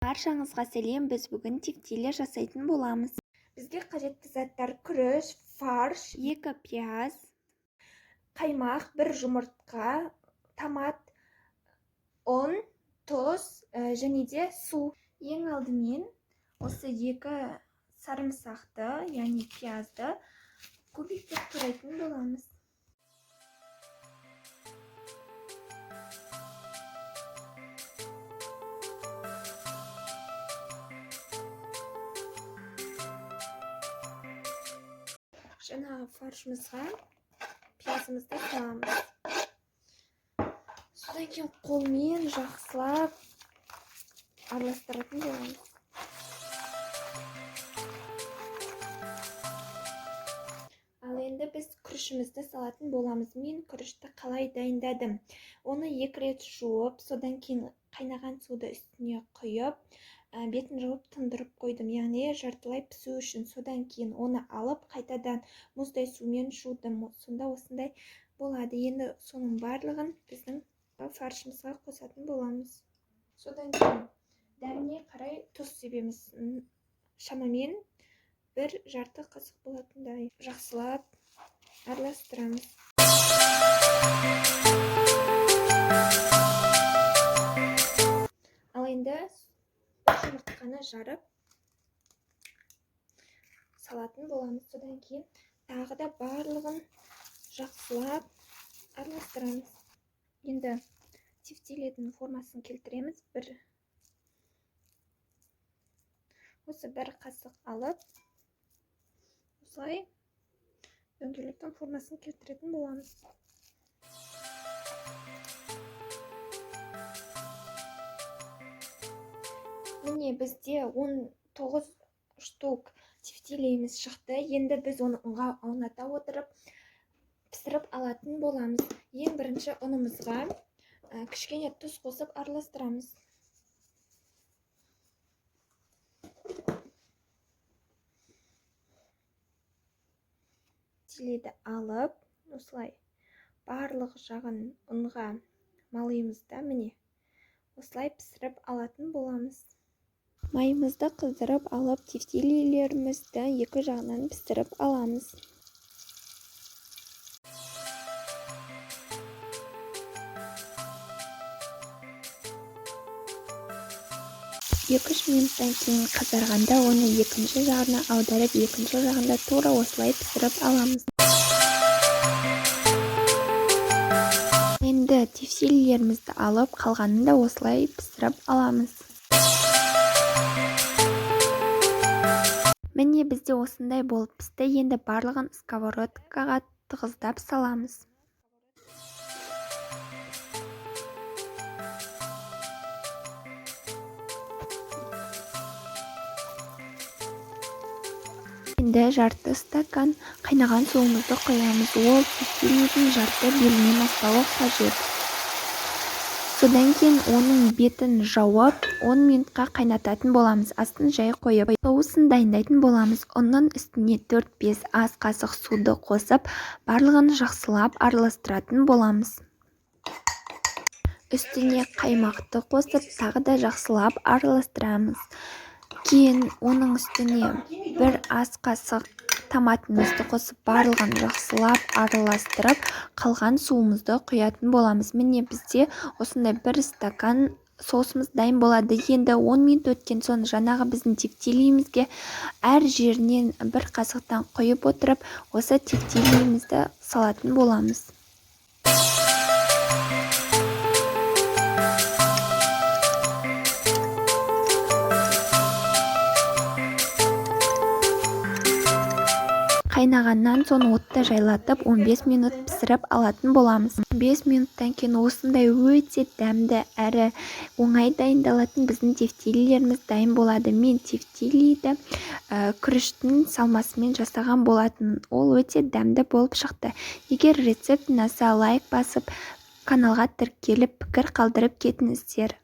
Баршаңызға сәлем, біз бүгін тефтиле жасайтын боламыз. Бізге қажетті заттар: күріш, фарш, 2 пияз, қаймақ, 1 жұмыртқа, томат, ұн, тұз және де су. Ең алдымен осы 2 сарымсақты, яғни пиязды кубиктеп турайтын боламыз. Жаңағы фаршымызға пиязымызды саламыз. Содан кейін қолмен жақсылап араластыратын боламыз. Ал енді біз күрішімізді салатын боламыз. Мен күрішті қалай дайындадым? Оны 2 рет жуып, содан кейін қайнаған суды үстіне құйып, бетін жауып тындырып қойдым, яғни жартылай пісу үшін. Содан кейін оны алып, қайтадан мұздай сумен жудым. Сонда осындай болады. Енді соның барлығын біздің фаршымызға қосатын боламыз. Содан кейін дәміне қарай тұз себеміз. Шамамен 1 жарты қасық болатындай жақсылап араластырамыз. Ал енді жұмыртқаны жарып салатын боламыз. Содан кейін тағы да барлығын жақсылап араластырамыз. Енді тефтиледің формасын келтіреміз. Осы 1 қасық алып, осылай дөңгелектің формасын келтіретін боламыз. Міне бізде 19 штук тефтилеміз шықты. Енді біз оны ұнға ауната отырып пісіріп алатын боламыз. Ең бірінші ұнымызға кішкене тұз қосып араластырамыз. Тефтиледі алып, осылай барлық жағын ұнға малаймыз да, міне осылай пісіріп алатын боламыз. Майымызды қыздырып алып, тефтилелерімізді 2 жағынан пісіріп аламыз. 2-3 минуттан кейін қызарғанда оны екінші жағына аударып, екінші жағында тура осылай пісіріп аламыз. Енді тефтилелерімізді алып, қалғанын да осылай пісіріп аламыз. Міне бізде осындай болып пісті. Енді барлығын сковородкаға тығыздап саламыз. Енді жарты стакан қайнаған суымызды құямыз. Ол тефтиледің жарты белінен аспауы қажет. Содан кейін оның бетін жауып, 10 минутқа қайнататын боламыз. Астын жай қойып, соусын дайындайтын боламыз. Оның үстіне 4-5 ас қасық суды қосып, барлығын жақсылап араластыратын боламыз. Үстіне қаймақты қосып, тағы да жақсылап араластырамыз. Кейін оның үстіне 1 ас қасық томатымызды қосып, барлығын жақсылап араластырып, қалған суымызды құятын боламыз. Міне бізде осындай 1 стакан соусымыз дайын болады. Енді 10 минут өткен соң жаңағы біздің тефтилемізге әр жерінен 1 қасықтан құйып отырып, осы тефтилемізді салатын боламыз. Қайнағаннан соң отты жайлатып 15 минут пісіріп алатын боламыз. 15 минуттан кейін осындай өте дәмді әрі оңай дайындалатын біздің тефтилелеріміз дайын болады. Мен тефтиледі күріштің салмасымен жасаған болатын. Ол өте дәмді болып шықты. Егер рецепт ұнаса, лайк басып, каналға тіркеліп пікір қалдырып кетіңіздер.